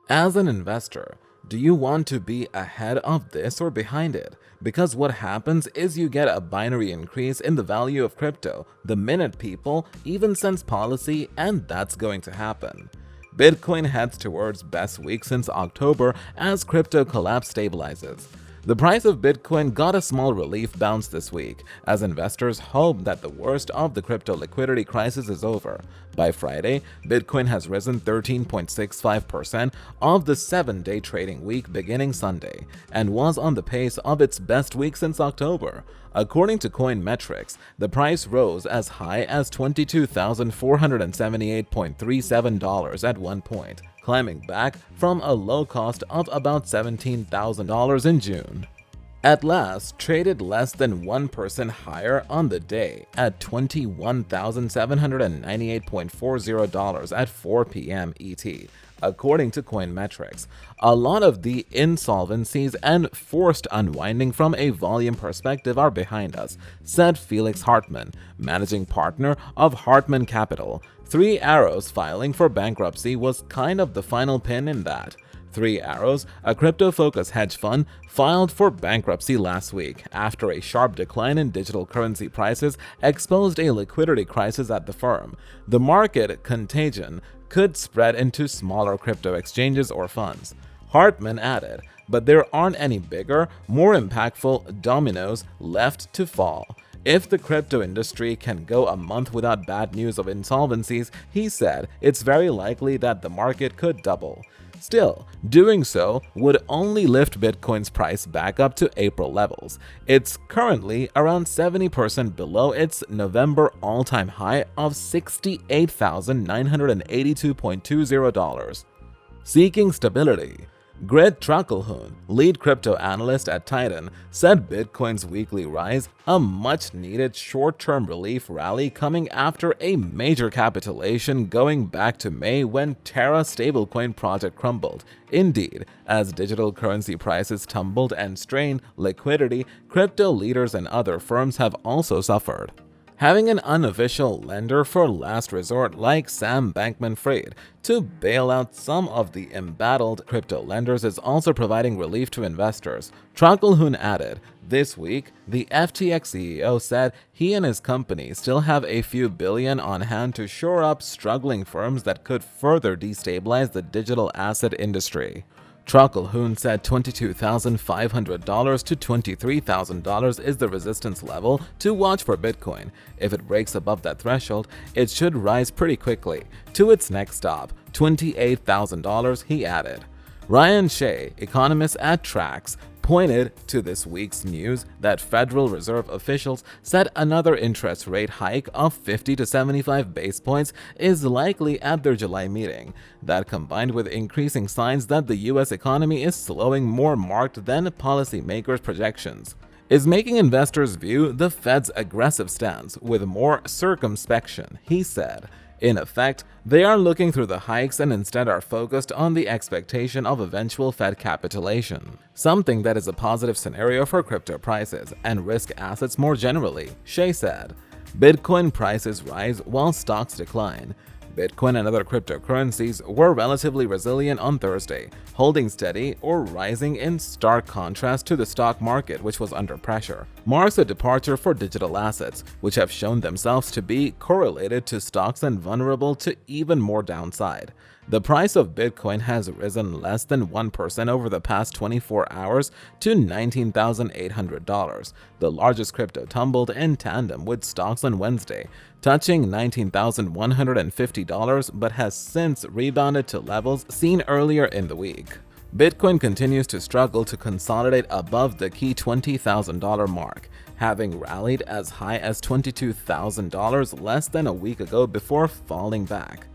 As an investor, do you want to be ahead of this or behind it? Because what happens is you get a binary increase in the value of crypto the minute people even sense policy, and that's going to happen. Bitcoin heads towards best week since October as crypto collapse stabilizes. The price of Bitcoin got a small relief bounce this week, as investors hope that the worst of the crypto liquidity crisis is over. By Friday, Bitcoin has risen 13.65% of the 7-day trading week beginning Sunday, and was on the pace of its best week since October. According to Coinmetrics, the price rose as high as $22,478.37 at one point, climbing back from a low cost of about $17,000 in June. At last, traded less than 1% higher on the day at $21,798.40 at 4 p.m. ET. According to Coinmetrics, a lot of the insolvencies and forced unwinding from a volume perspective are behind us, said Felix Hartman, managing partner of Hartman Capital. Three Arrows filing for bankruptcy was kind of the final pin in that. Three Arrows, a crypto-focused hedge fund, filed for bankruptcy last week after a sharp decline in digital currency prices exposed a liquidity crisis at the firm. The market contagion could spread into smaller crypto exchanges or funds. Hartman added, but there aren't any bigger, more impactful dominoes left to fall. If the crypto industry can go a month without bad news of insolvencies, he said it's very likely that the market could double. Still, doing so would only lift Bitcoin's price back up to April levels. It's currently around 70% below its November all-time high of $68,982.20. Seeking stability. Grit Truckelhoon, lead crypto analyst at Titan, said Bitcoin's weekly rise, a much-needed short-term relief rally coming after a major capitulation going back to May when Terra stablecoin project crumbled. Indeed, as digital currency prices tumbled and strained liquidity, crypto leaders and other firms have also suffered. Having an unofficial lender for last resort like Sam Bankman-Fried to bail out some of the embattled crypto lenders is also providing relief to investors. Truckelhoon added, this week, the FTX CEO said he and his company still have a few billion on hand to shore up struggling firms that could further destabilize the digital asset industry. Truckelhoon said $22,500 to $23,000 is the resistance level to watch for Bitcoin. If it breaks above that threshold, it should rise pretty quickly. To its next stop, $28,000, he added. Ryan Shea, economist at Trax, pointed to this week's news that Federal Reserve officials said another interest rate hike of 50 to 75 base points is likely at their July meeting. That, combined with increasing signs that the U.S. economy is slowing more marked than policymakers' projections, is making investors view the Fed's aggressive stance with more circumspection, he said. In effect, they are looking through the hikes and instead are focused on the expectation of eventual Fed capitulation, something that is a positive scenario for crypto prices and risk assets more generally, Shea said. Bitcoin prices rise while stocks decline. Bitcoin and other cryptocurrencies were relatively resilient on Thursday, holding steady or rising in stark contrast to the stock market, which was under pressure. Marks a departure for digital assets, which have shown themselves to be correlated to stocks and vulnerable to even more downside. The price of Bitcoin has risen less than 1% over the past 24 hours to $19,800. The largest crypto tumbled in tandem with stocks on Wednesday, touching $19,150 but has since rebounded to levels seen earlier in the week. Bitcoin continues to struggle to consolidate above the key $20,000 mark, having rallied as high as $22,000 less than a week ago before falling back.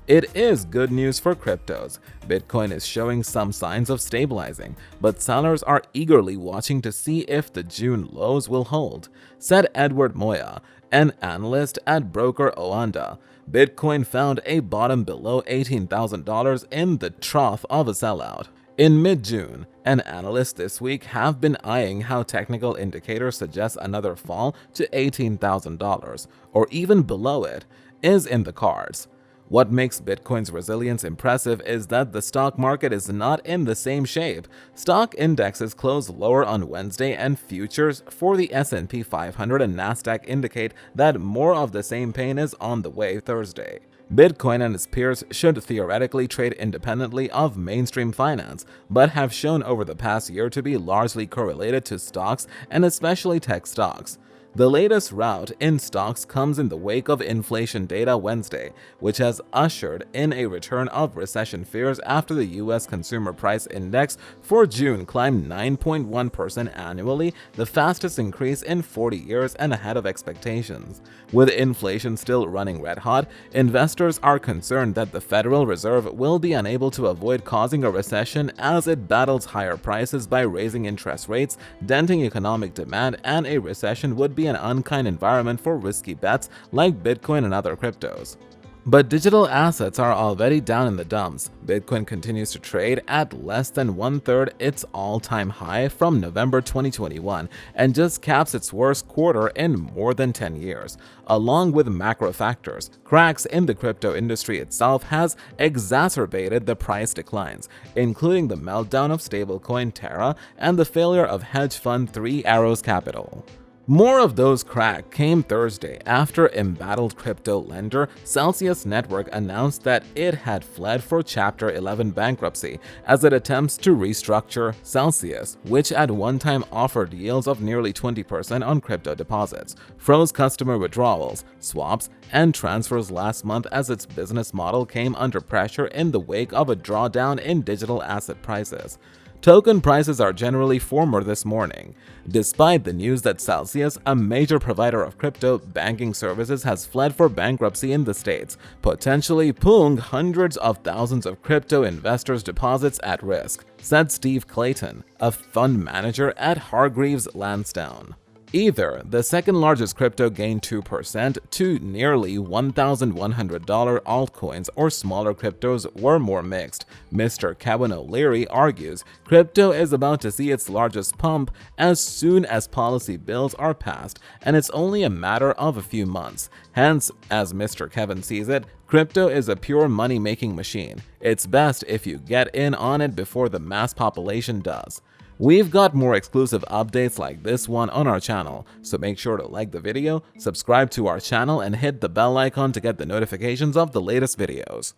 It is good news for cryptos. Bitcoin is showing some signs of stabilizing, but sellers are eagerly watching to see if the June lows will hold, said Edward Moya, an analyst at broker Oanda. Bitcoin found a bottom below $18,000 in the trough of a sellout. In mid-June, an analyst this week have been eyeing how technical indicators suggest another fall to $18,000, or even below it, is in the cards. What makes Bitcoin's resilience impressive is that the stock market is not in the same shape. Stock indexes closed lower on Wednesday, and futures for the S&P 500 and Nasdaq indicate that more of the same pain is on the way Thursday. Bitcoin and its peers should theoretically trade independently of mainstream finance, but have shown over the past year to be largely correlated to stocks and especially tech stocks. The latest rout in stocks comes in the wake of inflation data Wednesday, which has ushered in a return of recession fears after the U.S. Consumer Price Index for June climbed 9.1% annually, the fastest increase in 40 years and ahead of expectations. With inflation still running red-hot, investors are concerned that the Federal Reserve will be unable to avoid causing a recession as it battles higher prices by raising interest rates, denting economic demand, and a recession would be an unkind environment for risky bets like Bitcoin and other cryptos. But digital assets are already down in the dumps. Bitcoin continues to trade at less than one-third its all-time high from November 2021 and just caps its worst quarter in more than 10 years. Along with macro factors, cracks in the crypto industry itself has exacerbated the price declines, including the meltdown of stablecoin Terra and the failure of hedge fund Three Arrows Capital. More of those cracks came Thursday after embattled crypto lender Celsius Network announced that it had fled for Chapter 11 bankruptcy as it attempts to restructure Celsius, which at one time offered yields of nearly 20% on crypto deposits, froze customer withdrawals, swaps, and transfers last month as its business model came under pressure in the wake of a drawdown in digital asset prices. Token prices are generally firmer this morning. Despite the news that Celsius, a major provider of crypto banking services, has fled for bankruptcy in the States, potentially putting hundreds of thousands of crypto investors' deposits at risk, said Steve Clayton, a fund manager at Hargreaves Lansdowne. Either the second largest crypto gained 2% to nearly $1,100 altcoins, or smaller cryptos were more mixed. Mr. Kevin O'Leary argues crypto is about to see its largest pump as soon as policy bills are passed, and it's only a matter of a few months. Hence, as Mr. Kevin sees it, crypto is a pure money-making machine. It's best if you get in on it before the mass population does. We've got more exclusive updates like this one on our channel, so make sure to like the video, subscribe to our channel, and hit the bell icon to get the notifications of the latest videos.